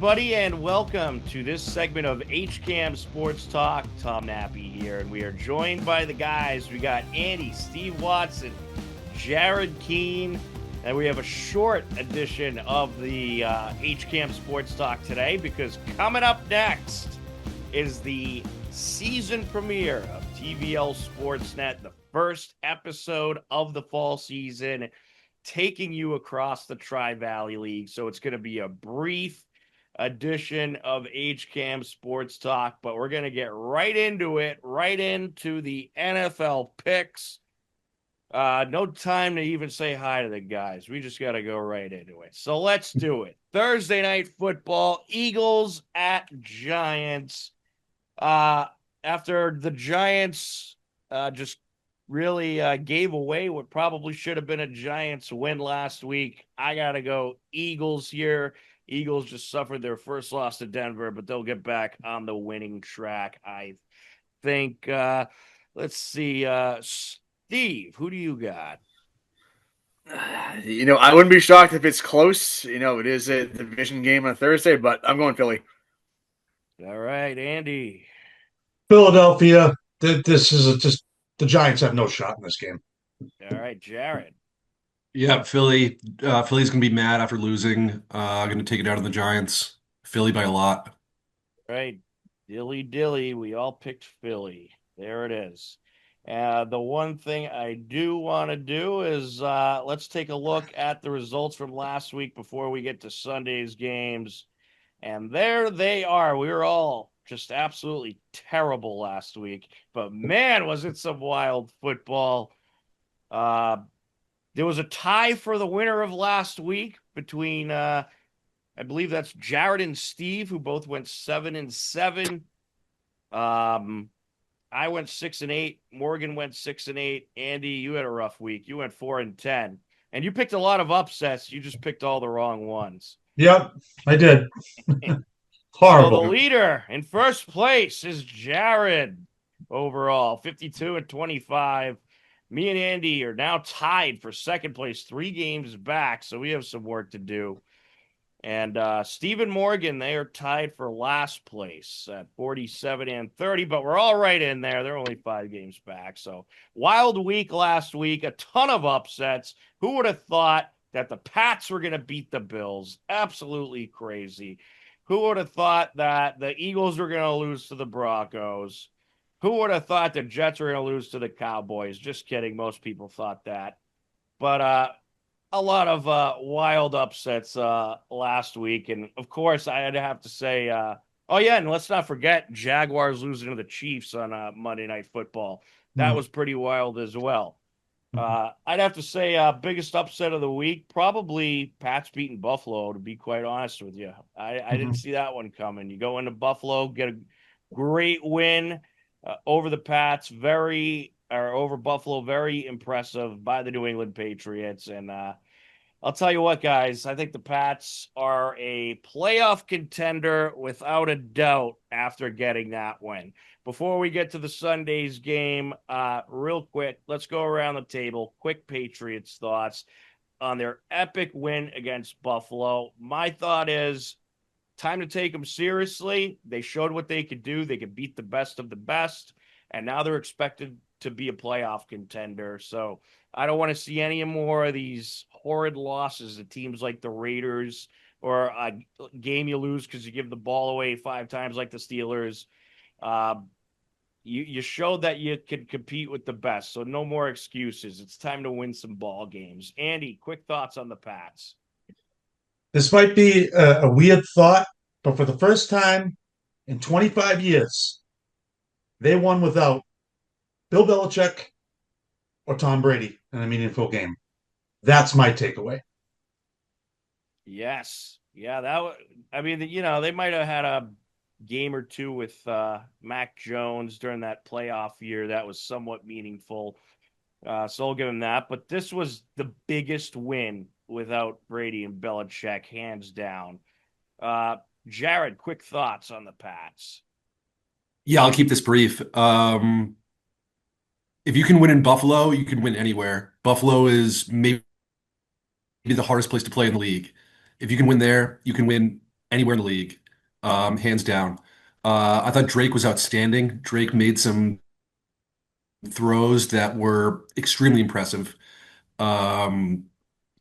everybody, and welcome to this segment of HCAM Sports Talk. Tom Nappi here, and we are joined by the guys. We got Andy, Steve Watson, Jared Keene, and we have a short edition of the HCAM Sports Talk today because coming up next is the season premiere of TVL Sportsnet, the first episode of the fall season, taking you across the Tri-Valley League. So it's going to be a brief edition of HCAM Sports Talk, but we're going to get right into it, right into the NFL picks. No time to even say hi to the guys. We just got to go right into it. So let's do it. Thursday night football, Eagles at Giants. After the Giants just really gave away what probably should have been a Giants win last week, I got to go Eagles here. Eagles just suffered their first loss to Denver, but they'll get back on the winning track, I think. Let's see. Steve, who do you got? I wouldn't be shocked if it's close. It is a division game on Thursday, but I'm going Philly. All right, Andy. Philadelphia. This is just the Giants have no shot in this game. All right, Jared. Yeah, Philly. Philly's gonna be mad after losing. Gonna take it out on the Giants. Philly by a lot. All right, dilly. We all picked Philly. There it is. The one thing I do want to do is let's take a look at the results from last week before we get to Sunday's games. And there they are. We were all just absolutely terrible last week. But man, was it some wild football. There was a tie for the winner of last week between, I believe that's Jared and Steve, who both went 7-7. I went 6-8. Morgan went 6-8. Andy, you had a rough week. You went 4-10, and you picked a lot of upsets. You just picked all the wrong ones. Yep, I did. Horrible. So the leader in first place is Jared overall, 52-25. Me and Andy are now tied for second place, 3 games back, so we have some work to do. And Steve and Morgan, they are tied for last place at 47-30, but we're all right in there. They're only 5 games back. So wild week last week, a ton of upsets. Who would have thought that the Pats were going to beat the Bills? Absolutely crazy. Who would have thought that the Eagles were going to lose to the Broncos? Who would have thought the Jets were going to lose to the Cowboys? Just kidding. Most people thought that. But a lot of wild upsets last week. And, of course, I'd have to say, oh, yeah, and let's not forget Jaguars losing to the Chiefs on Monday Night Football. That was pretty wild as well. I'd have to say biggest upset of the week, probably Pats beating Buffalo, to be quite honest with you. I didn't see that one coming. You go into Buffalo, get a great win over the Pats, over Buffalo, very impressive by the New England Patriots. And I'll tell you what, guys, I think the Pats are a playoff contender without a doubt after getting that win. Before we get to the Sunday's game, real quick, let's go around the table. Quick Patriots thoughts on their epic win against Buffalo. My thought is time to take them seriously. They showed what they could do. They could beat the best of the best, and now they're expected to be a playoff contender. So I don't want to see any more of these horrid losses to teams like the Raiders or a game you lose because you give the ball away 5 times like the Steelers. You showed that you could compete with the best, so no more excuses. It's time to win some ball games. Andy, quick thoughts on the Pats. This might be a weird thought, but for the first time in 25 years, they won without Bill Belichick or Tom Brady in a meaningful game. That's my takeaway. Yes. Yeah, they might have had a game or two with Mac Jones during that playoff year that was somewhat meaningful. So I'll give him that. But this was the biggest win without Brady and Belichick, hands down. Jared, quick thoughts on the Pats. Yeah, I'll keep this brief. If you can win in Buffalo, you can win anywhere. Buffalo is maybe the hardest place to play in the league. If you can win there, you can win anywhere in the league, hands down. I thought Drake was outstanding. Drake made some throws that were extremely impressive. Um,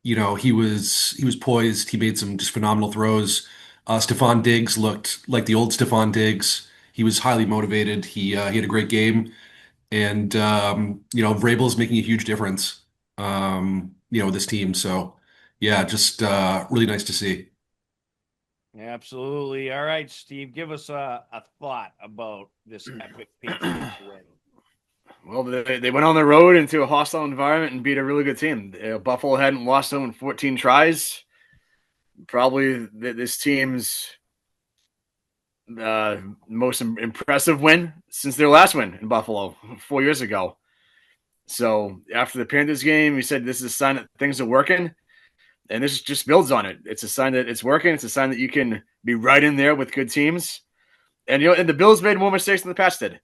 he was poised. He made some just phenomenal throws. Stephon Diggs looked like the old Stephon Diggs. He was highly motivated. He had a great game, and Vrabel's making a huge difference. With this team. So yeah, just really nice to see. Absolutely. All right, Steve, give us a thought about this epic Patriots win. Well, they went on the road into a hostile environment and beat a really good team. Buffalo hadn't lost them in 14 tries. Probably this team's most impressive win since their last win in Buffalo 4 years ago. So after the Panthers game, we said this is a sign that things are working, and this just builds on it. It's a sign that it's working. It's a sign that you can be right in there with good teams. And and the Bills made more mistakes than the past did.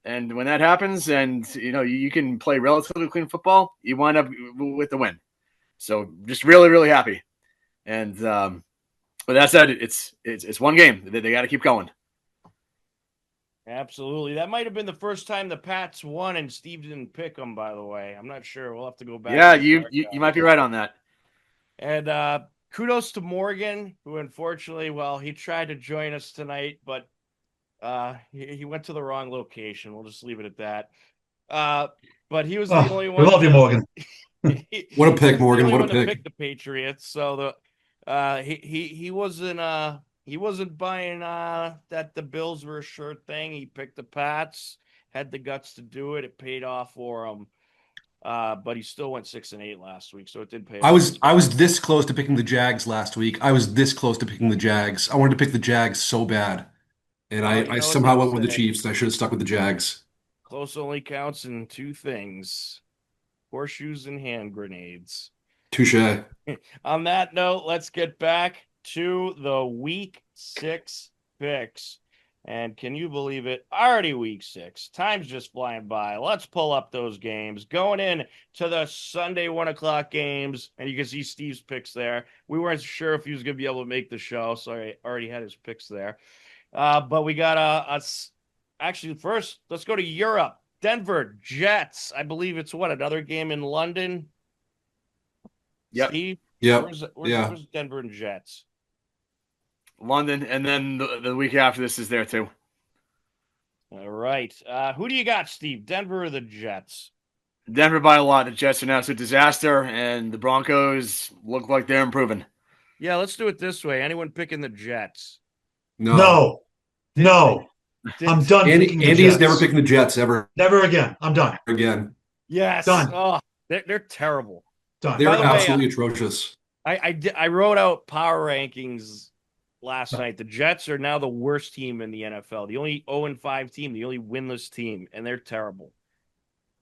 And when that happens, and you can play relatively clean football, you wind up with the win. So just really, really happy. And with that said, it's one game. They got to keep going. Absolutely. That might have been the first time the Pats won and Steve didn't pick them, by the way. I'm not sure. We'll have to go back. Yeah, you might be right on that. And kudos to Morgan, who unfortunately, well, he tried to join us tonight, but he went to the wrong location. We'll just leave it at that. But he was the only one. We love you, Morgan. What a pick, Morgan. What a To pick. pick the Patriots. So he wasn't buying that the Bills were a sure thing. He picked the Pats, had the guts to do it. It paid off for him. But he still went 6-8 last week, so it did pay I off. was this close to picking the Jags last week. I was this close to picking the Jags. I wanted to pick the Jags so bad. And Well, you I know what somehow they went with the say. Chiefs, and I should have stuck with the Jags. Close only counts in two things: horseshoes and hand grenades. Touche. On that note, let's get back to the week 6 picks. And can you believe it? Already week 6. Time's just flying by. Let's pull up those games. Going in to the Sunday 1:00 games. And you can see Steve's picks there. We weren't sure if he was going to be able to make the show. So I already had his picks there. But we got actually, first, let's go to Europe. Denver Jets. I believe it's another game in London. Yep. Steve? Yep. Where's Denver and Jets? London, and then the week after this is there too. All right. Who do you got, Steve? Denver or the Jets? Denver by a lot. The Jets are now a disaster, and the Broncos look like they're improving. Yeah, let's do it this way. Anyone picking the Jets? No. I'm done picking the Andy is Jets. never picking the Jets ever Never again. I'm done. again. Yes. Done. Oh, they're terrible. Done. They're By the way, absolutely atrocious. I wrote out power rankings last night. The Jets are now the worst team in the NFL. The only 0-5 team, the only winless team, and they're terrible.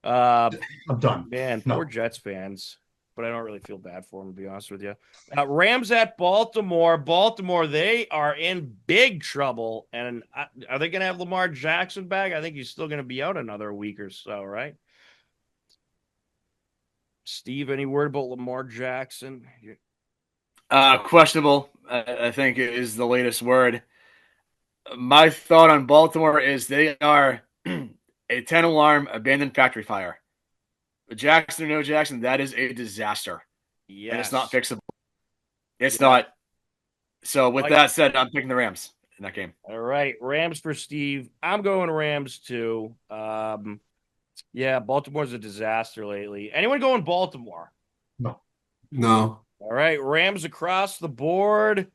I'm done. Man, No. poor Jets fans. But I don't really feel bad for them, to be honest with you. Rams at Baltimore. Baltimore, they are in big trouble. And are they going to have Lamar Jackson back? I think he's still going to be out another week or so, right? Steve, any word about Lamar Jackson? Questionable, I think is the latest word. My thought on Baltimore is they are a 10-alarm abandoned factory fire. Jackson or no Jackson, that is a disaster. Yes. And it's not fixable. It's not. So with that said, I'm picking the Rams in that game. All right. Rams for Steve. I'm going Rams too. Yeah, Baltimore's a disaster lately. Anyone going Baltimore? No. All right. Rams across the board.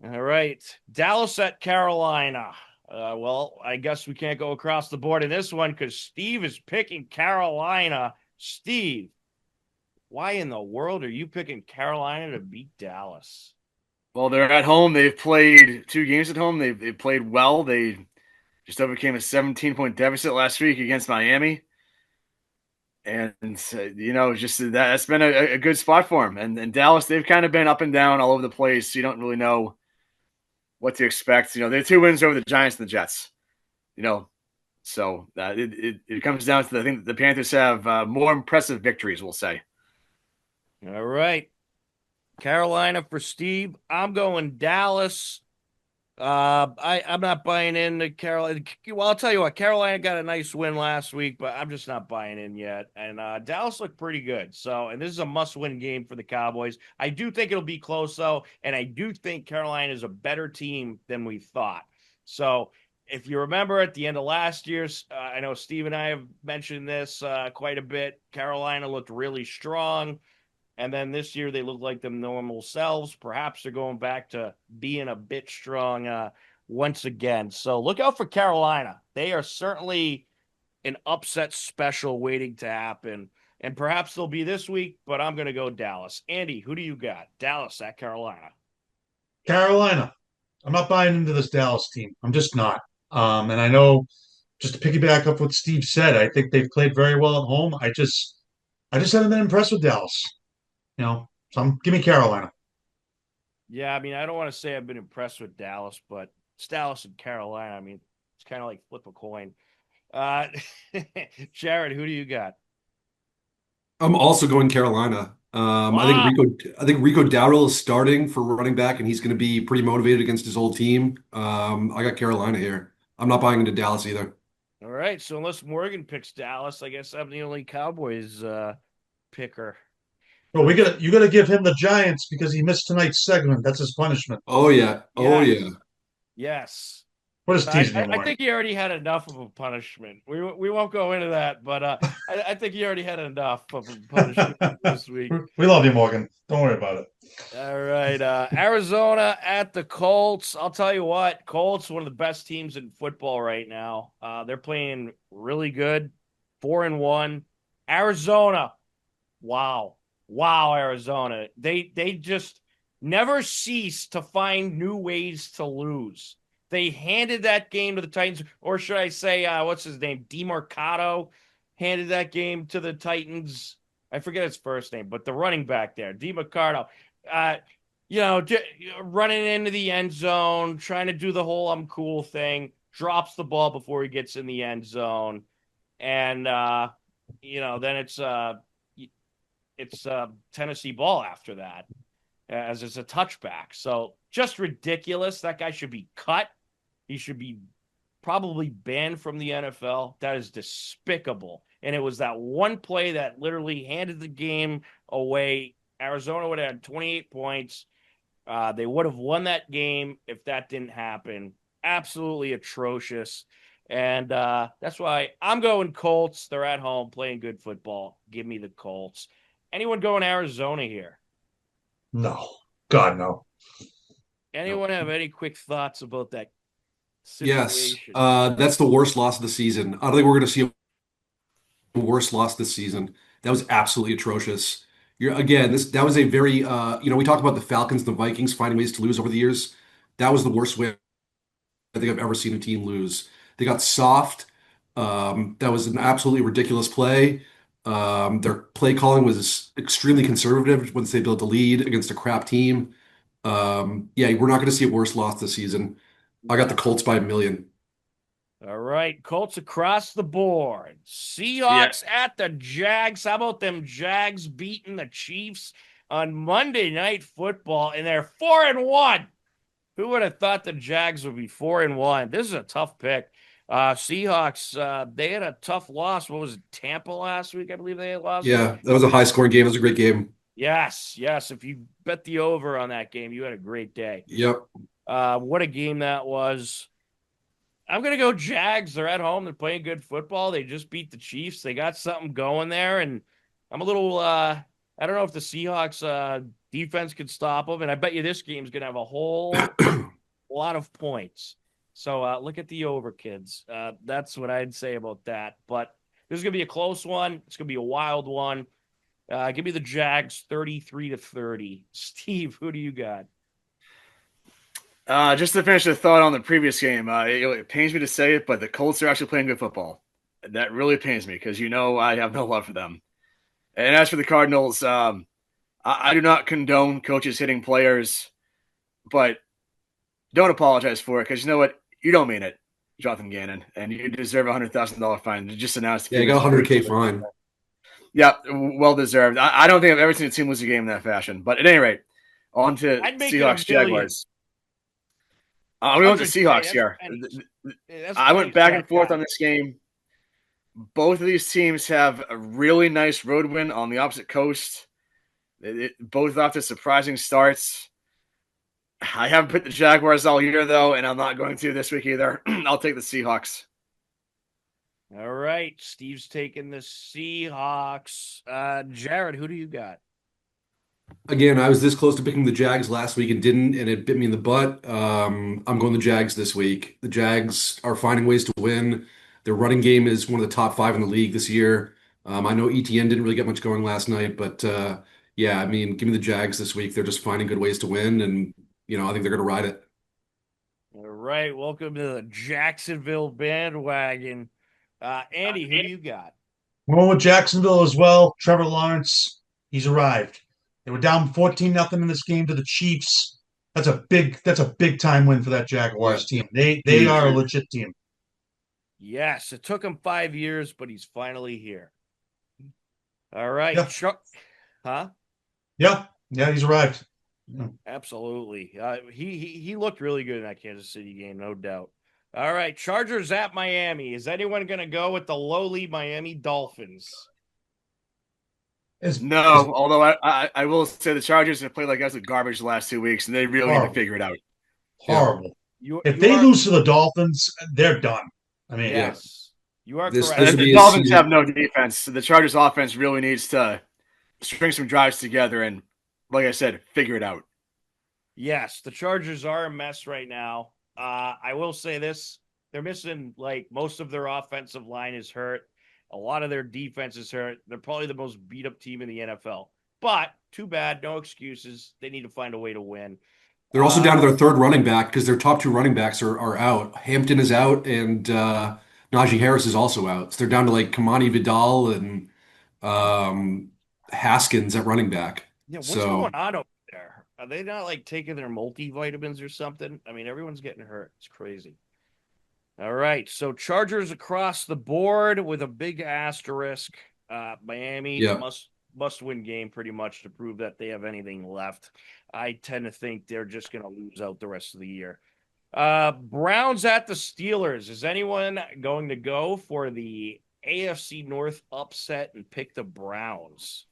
All right. Dallas at Carolina. Well, I guess we can't go across the board in this one because Steve is picking Carolina. Steve, why in the world are you picking Carolina to beat Dallas? Well, they're at home. They've played 2 games at home. They've played well. They just overcame a 17-point deficit last week against Miami. And, just that's been a good spot for them. And Dallas, they've kind of been up and down all over the place. You don't really know what to expect. They're 2 wins over the Giants and the Jets. So it comes down to I think the Panthers have more impressive victories, we'll say. All right. Carolina for Steve. I'm going Dallas. I'm not buying into Carolina. Well, I'll tell you what, Carolina got a nice win last week, but I'm just not buying in yet. And Dallas looked pretty good. So, and this is a must-win game for the Cowboys. I do think it'll be close though, and I do think Carolina is a better team than we thought. So, if you remember at the end of last year's, I know Steve and I have mentioned this quite a bit. Carolina looked really strong. And then this year they look like them normal selves. Perhaps they're going back to being a bit strong once again. So look out for Carolina. They are certainly an upset special waiting to happen. And perhaps they'll be this week, but I'm going to go Dallas. Andy, who do you got? Dallas at Carolina. Carolina. I'm not buying into this Dallas team. I'm just not. And I know, just to piggyback up what Steve said, I think they've played very well at home. I just haven't been impressed with Dallas. Give me Carolina. Yeah, I mean, I don't want to say I've been impressed with Dallas, but it's Dallas and Carolina. I mean, it's kind of like flip a coin. Uh, Jared, who do you got? I'm also going Carolina. Wow. I think Rico Dowdle is starting for running back, and he's going to be pretty motivated against his old team. I got Carolina here. I'm not buying into Dallas either. All right. So unless Morgan picks Dallas, I guess I'm the only Cowboys picker. Well, you gotta give him the Giants because he missed tonight's segment. That's his punishment. Oh yeah, oh Yes. yeah, Yes. What is I, teasing I you, I Lauren? think he already had enough of a punishment. We won't go into that, but I think he already had enough of a punishment this week. We love you, Morgan. Don't worry about it. All right. Arizona at the Colts. I'll tell you what, Colts, one of the best teams in football right now. They're playing really good. 4-1. Arizona. Wow. Wow, Arizona. They just never cease to find new ways to lose. They handed that game to the Titans, or should I say, what's his name? DeMarcado handed that game to the Titans. I forget his first name, but the running back there, DeMarcado, uh, running into the end zone, trying to do the whole "I'm cool" thing, drops the ball before he gets in the end zone, and then it's Tennessee ball after that, as it's a touchback. So just ridiculous. That guy should be cut. He should be probably banned from the NFL. That is despicable. And it was that one play that literally handed the game away. Arizona would have had 28 points. They would have won that game if that didn't happen. Absolutely atrocious. And that's why I'm going Colts. They're at home playing good football. Give me the Colts. Anyone going Arizona here? No. God, no. Anyone have any quick thoughts about that yes. situation? That's the worst loss of the season. I don't think we're going to see a worse loss this season. That was absolutely atrocious. That was a very we talked about the Falcons, the Vikings finding ways to lose over the years. That was the worst way I think I've ever seen a team lose. They got soft. That was an absolutely ridiculous play. Their play calling was extremely conservative once they built a lead against a crap team. Yeah, we're not going to see a worse loss this season. I got the Colts by a million. All right, Colts across the board. Yeah. Seahawks at the Jags. How about them Jags beating the Chiefs on Monday Night Football? And they're 4-1. Who would have thought the Jags would be 4-1? This is a tough pick. Seahawks, they had a tough loss. What was it, Tampa last week? I believe they had lost to. Yeah, that was a high scoring game. It was a great game. Yes. If you bet the over on that game, you had a great day. Yep. What a game that was. I'm going to go Jags. They're at home. They're playing good football. They just beat the Chiefs. They got something going there. And I'm a little, I don't know if the Seahawks defense could stop them. And I bet you this game's going to have a whole lot of points. So look at the over, kids. That's what I'd say about that. But this is going to be a close one. It's going to be a wild one. Give me the Jags 33-30. Steve, who do you got? Just to finish the thought on the previous game, it pains me to say it, but the Colts are actually playing good football. That really pains me because I have no love for them. And as for the Cardinals, I do not condone coaches hitting players, but don't apologize for it because you know what? You don't mean it, Jonathan Gannon, and you deserve a $100,000 fine. You just announced. Yeah, you got a 100K fine. Yeah, well deserved. I don't think I've ever seen a team lose a game in that fashion. But at any rate, On to I'd make it Seahawks $1 million. Jaguars. I'm going to 100K. Seahawks That's here. pennies. That's I went pennies for back and that forth guy. on this game. Both of these teams have a really nice road win on the opposite coast. Both off to surprising starts. I haven't put the Jaguars all year, though, and I'm not going to this week either. I'll take the Seahawks. All right. Steve's taking the Seahawks. Jared, who do you got? Again, I was this close to picking the Jags last week and didn't, and it bit me in the butt. I'm going the Jags this week. The Jags are finding ways to win. Their running game is one of the top five in the league this year. I know ETN didn't really get much going last night, but yeah, I mean, give me the Jags this week. They're just finding good ways to win, and I think they're going to ride it. All right. Welcome to the Jacksonville bandwagon. Andy, who do you got? Going with Jacksonville as well. Trevor Lawrence, he's arrived. They were down 14-0 in this game to the Chiefs. That's a big time win for that Jaguars team. They Huge. are a legit team. Yes, it took him 5 years, but he's finally here. All right. Yeah. Chuck. Huh? Yeah, he's arrived. Absolutely. He looked really good in that Kansas City game, no doubt. All right, Chargers at Miami. Is anyone going to go with the lowly Miami Dolphins? Although I will say the Chargers have played like absolute garbage the last 2 weeks, and they really need to figure it out. Horrible. You, if you they are, lose to the Dolphins, they're done. I mean, yes, you are This correct. would The be a Dolphins season- have no defense. So the Chargers offense really needs to string some drives together and, like I said, figure it out. Yes, the Chargers are a mess right now. I will say this. They're missing, like, most of their offensive line is hurt. A lot of their defense is hurt. They're probably the most beat-up team in the NFL. But, too bad, no excuses. They need to find a way to win. They're also down to their third running back because their top two running backs are out. Hampton is out, and Najee Harris is also out. So they're down to like Kamani Vidal and Haskins at running back. Yeah, what's going on over there? Are they not, like, taking their multivitamins or something? I mean, everyone's getting hurt. It's crazy. All right, so Chargers across the board with a big asterisk. Miami must win game pretty much to prove that they have anything left. I tend to think they're just going to lose out the rest of the year. Browns at the Steelers. Is anyone going to go for the AFC North upset and pick the Browns?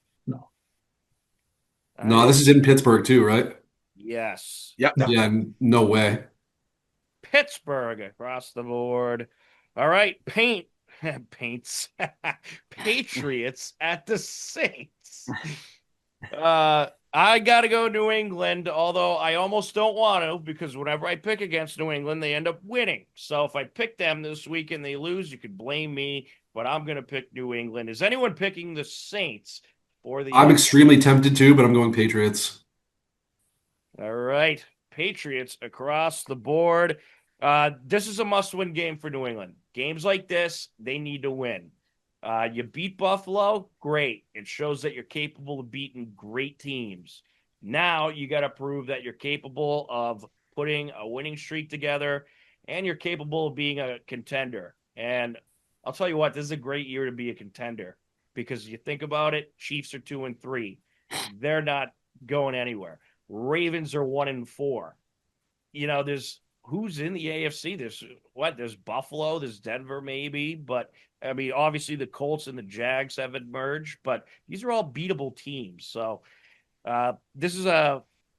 No, this is in Pittsburgh too, right? Yes. Yep. No. Yeah, no way. Pittsburgh across the board. All right, Patriots at the Saints. I got to go New England, although I almost don't want to because whenever I pick against New England, they end up winning. So if I pick them this week and they lose, you could blame me, but I'm going to pick New England. Is anyone picking the Saints for the I'm extremely tempted to, but I'm going Patriots. All right, Patriots across the board. This is a must-win game for New England. Games like this, they need to win. You beat Buffalo, great. It shows that you're capable of beating great teams. Now you got to prove that you're capable of putting a winning streak together and you're capable of being a contender. And I'll tell you what, this is a great year to be a contender because you think about it, Chiefs are 2-3. They're not going anywhere. Ravens are 1-4. There's who's in the AFC? There's Buffalo, there's Denver maybe, but I mean, obviously the Colts and the Jags have emerged, but these are all beatable teams. So this is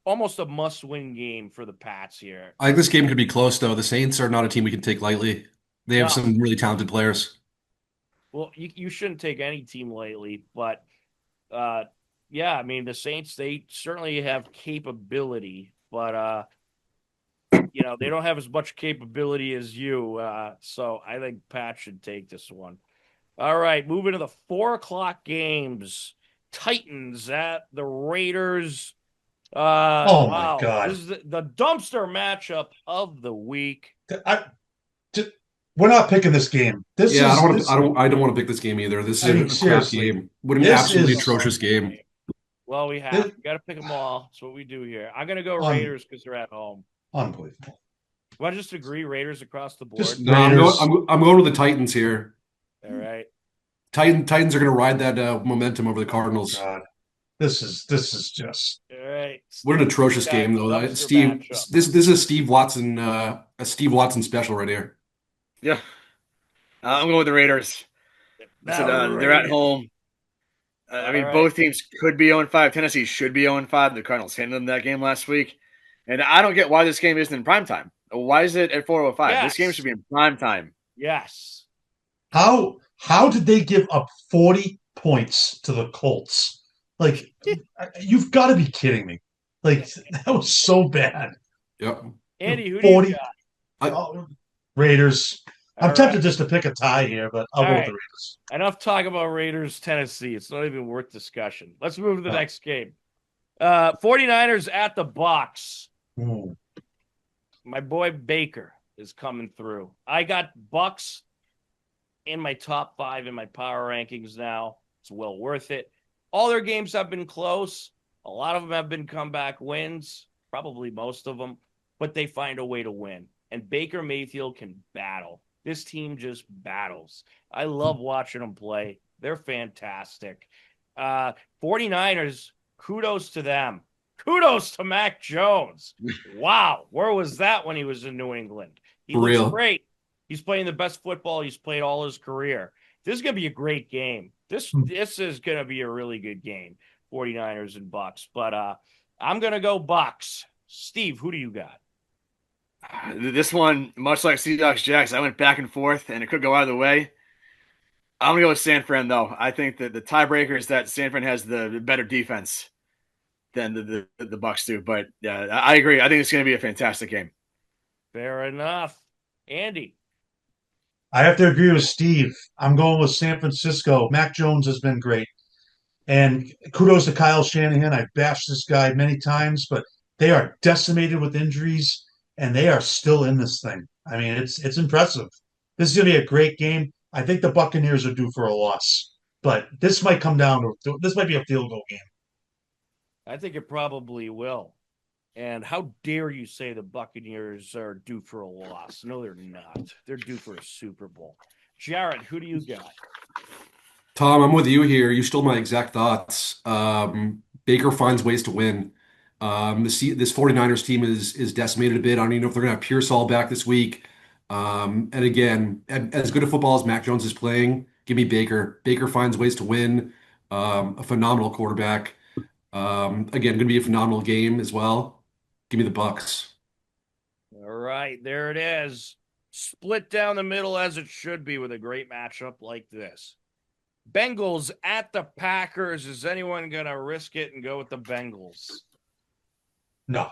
almost a must-win game for the Pats here. I think this game could be close, though. The Saints are not a team we can take lightly. They have some really talented players. Well, you shouldn't take any team lightly, but yeah, I mean, the Saints, they certainly have capability, but they don't have as much capability as you. So I think Pat should take this one. All right, moving to the 4:00 games. Titans at the Raiders. Oh my God! This is the dumpster matchup of the week. We're not picking this game. I don't want to pick this game either. This is a crap game. What an absolutely atrocious game. Well, we got to pick them all. That's what we do here. I'm going to go Raiders because they're at home. Unbelievable. Want to just agree Raiders across the board? I'm going with the Titans here. All right. Titans are going to ride that momentum over the Cardinals. God. This is just All right. What an Steve, atrocious got game, though. dumpster Steve, matchup. this is a Steve Watson special right here. Yeah, I'm going with the Raiders. I said Now, they're at Raiders. home. I All mean, right. both teams could be 0-5. Tennessee should be 0-5. The Cardinals handled them that game last week. And I don't get why this game isn't in prime time. Why is it at 4:05? This game should Yes. be in prime time. Yes. how did they give up 40 points to the Colts? Like, you've got to be kidding me. Like, that was so bad. Yep. Andy, who do you 40 got? oh, Raiders. All I'm right. tempted just to pick a tie here, but I'll All go with right. the Raiders. Enough talk about Raiders, Tennessee. It's not even worth discussion. Let's move to the Oh. next game. 49ers at the Bucks. Ooh. My boy Baker is coming through. I got Bucks in my top 5 in my power rankings now. It's well worth it. All their games have been close. A lot of them have been comeback wins, probably most of them, but they find a way to win. And Baker Mayfield can battle. This team just battles. I love watching them play. They're fantastic. 49ers, kudos to them. Kudos to Mac Jones. Wow. Where was that when he was in New England? He For looks real. great. He's playing the best football he's played all his career. This is going to be a great game. This is going to be a really good game, 49ers and Bucks. But I'm going to go Bucks. Steve, who do you got? This one, much like Seahawks Jags, I went back and forth, and it could go either way. I'm going to go with San Fran, though. I think that the tiebreaker is that San Fran has the better defense than the Bucks do. But yeah, I agree. I think it's going to be a fantastic game. Fair enough. Andy. I have to agree with Steve. I'm going with San Francisco. Mac Jones has been great. And kudos to Kyle Shanahan. I bashed this guy many times, but they are decimated with injuries and they are still in this thing. I mean, it's impressive. This is going to be a great game. I think the Buccaneers are due for a loss, but this might come down to this might be a field goal game. I think it probably will. And how dare you say the Buccaneers are due for a loss? No, they're not. They're due for a Super Bowl. Jared, who do you got? Tom, I'm with you here. You stole my exact thoughts. Baker finds ways to win. This 49ers team is decimated a bit. I don't even know if they're going to have Pearsall back this week. And again, as good a football as Mac Jones is playing, give me Baker. Baker finds ways to win. A phenomenal quarterback. Again, going to be a phenomenal game as well. Give me the Bucks. All right, there it is. Split down the middle as it should be with a great matchup like this. Bengals at the Packers. Is anyone going to risk it and go with the Bengals? No.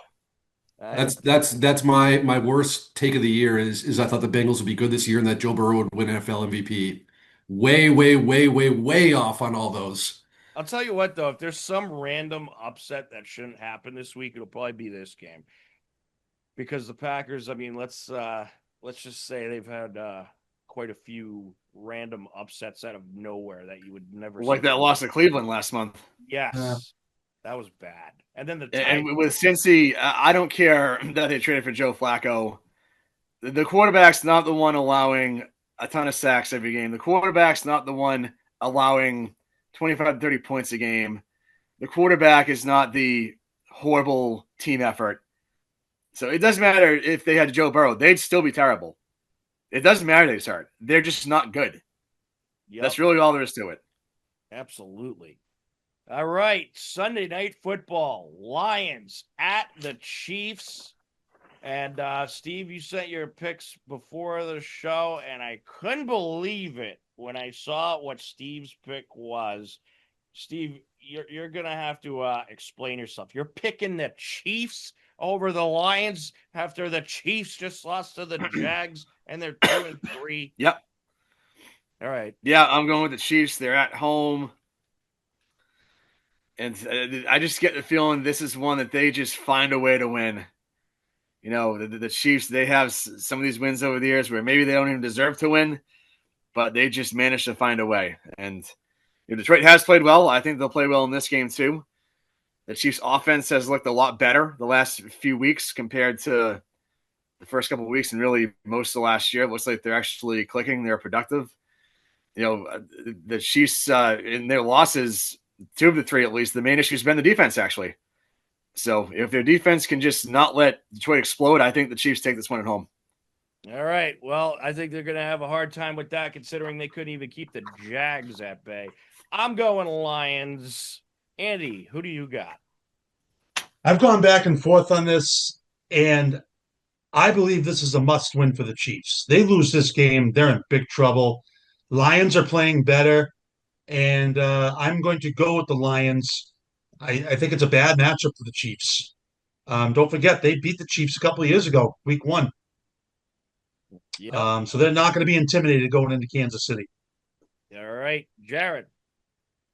That's my worst take of the year is I thought the Bengals would be good this year and that Joe Burrow would win NFL MVP. Way, way, way, way, way off on all those. I'll tell you what, though, if there's some random upset that shouldn't happen this week, it'll probably be this game. Because the Packers, I mean, let's just say they've had quite a few random upsets out of nowhere that you would never Like see. that loss to Cleveland last month. Yes, that was bad. And then the And with Cincy, I don't care that they traded for Joe Flacco. The quarterback's not the one allowing a ton of sacks every game. The quarterback's not the one allowing 25, 30 points a game. The quarterback is not the horrible team effort. So it doesn't matter if they had Joe Burrow. They'd still be terrible. It doesn't matter they start. They're just not good. Yep. That's really all there is to it. Absolutely. All right, Sunday Night Football. Lions at the Chiefs. And Steve, you sent your picks before the show, and I couldn't believe it when I saw what Steve's pick was. Steve, you're going to have to explain yourself. You're picking the Chiefs over the Lions after the Chiefs just lost to the Jags, and they're 2-3. Yep. All right. Yeah, I'm going with the Chiefs. They're at home. And I just get the feeling this is one that they just find a way to win. You know, the Chiefs, they have some of these wins over the years where maybe they don't even deserve to win, but they just manage to find a way. And Detroit has played well. I think they'll play well in this game too. The Chiefs' offense has looked a lot better the last few weeks compared to the first couple of weeks and really most of last year. It looks like they're actually clicking. They're productive. The Chiefs in their losses 2 of the 3 at least. The main issue has been the defense, actually. So if their defense can just not let Detroit explode, I think the Chiefs take this one at home. All right. Well, I think they're going to have a hard time with that, considering they couldn't even keep the Jags at bay. I'm going Lions. Andy, who do you got? I've gone back and forth on this, and I believe this is a must-win for the Chiefs. They lose this game, they're in big trouble. Lions are playing better, and I'm going to go with the Lions. I think it's a bad matchup for the Chiefs. Don't forget, they beat the Chiefs a couple of years ago, week 1. Yep. So they're not going to be intimidated going into Kansas City. All right. Jared.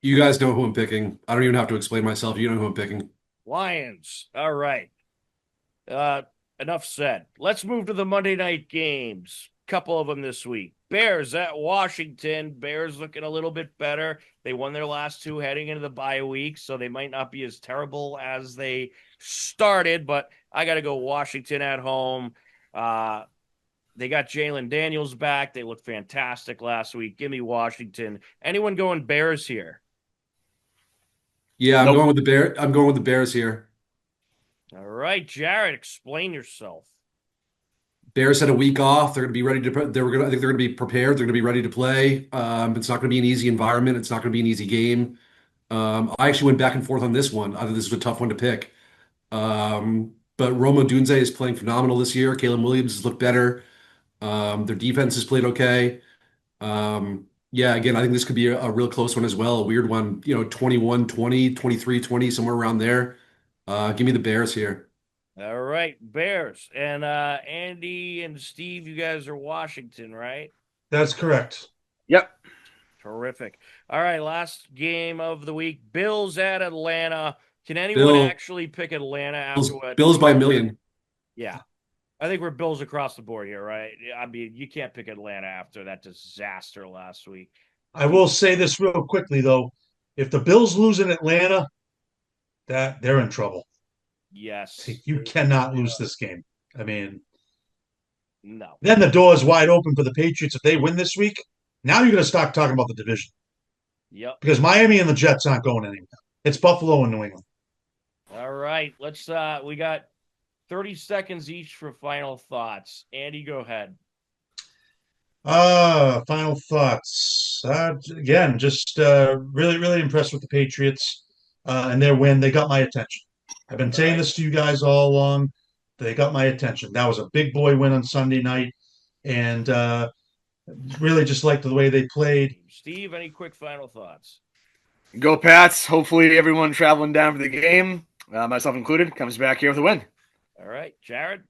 You guys know who I'm picking. I don't even have to explain myself. You know who I'm picking. Lions. All right. Enough said. Let's move to the Monday night games. Couple of them this week. Bears at Washington. Bears looking a little bit better. They won their last 2 heading into the bye week, so they might not be as terrible as they started, but I got to go Washington at home. They got Jalen Daniels back. They looked fantastic last week. Give me Washington. Anyone going Bears here? Yeah, I'm Nope. going with the Bear. I'm going with the Bears here. All right, Jared, explain yourself. Bears had a week off. They're going to be ready to. I think they're going to be prepared. They're going to be ready to play. It's not going to be an easy environment. It's not going to be an easy game. I actually went back and forth on this one. I think this is a tough one to pick. But Roma Dunze is playing phenomenal this year. Caleb Williams has looked better. Their defense has played okay. Yeah, again, I think this could be a real close one as well. A weird one, 21-20, 23-20, somewhere around there. Give me the Bears here. All right, Bears. And Andy and Steve, you guys are Washington, right? That's correct. Yep. Terrific. All right, last game of the week. Bills at Atlanta. Can anyone actually pick Atlanta after what? Bills by a million. Yeah. I think we're Bills across the board here, right? I mean, you can't pick Atlanta after that disaster last week. I will say this real quickly, though. If the Bills lose in Atlanta, they're in trouble. Yes. You cannot lose this game. I mean, no. Then the door is wide open for the Patriots if they win this week. Now you're going to start talking about the division. Yep. Because Miami and the Jets aren't going anywhere. It's Buffalo and New England. All right. Let's we got 30 seconds each for final thoughts. Andy, go ahead. Final thoughts. Again, just really, really impressed with the Patriots and their win. They got my attention. I've been saying this to you guys all along. They got my attention. That was a big boy win on Sunday night, and really just liked the way they played. Steve, any quick final thoughts? Go Pats. Hopefully everyone traveling down for the game, myself included, comes back here with a win. All right. Jared?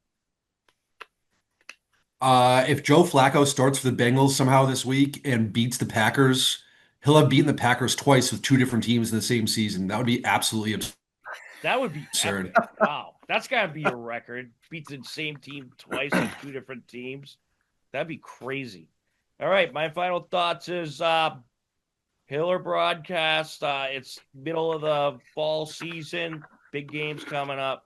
If Joe Flacco starts for the Bengals somehow this week and beats the Packers, he'll have beaten the Packers twice with 2 different teams in the same season. That would be absolutely absurd. That would be absurd. Wow. That's got to be a record. Beat the same team twice with 2 different teams. That'd be crazy. All right. My final thoughts is Hiller broadcast. It's middle of the fall season. Big games coming up.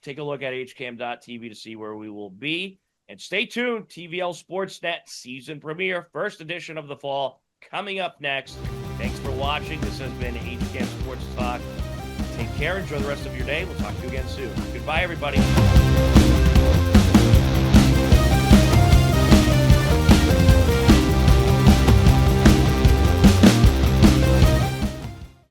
Take a look at hcam.tv to see where we will be. And stay tuned. TVL Sportsnet season premiere, first edition of the fall, coming up next. Thanks for watching. This has been HCAM Sports Talk. Take care. Enjoy the rest of your day. We'll talk to you again soon. Goodbye, everybody.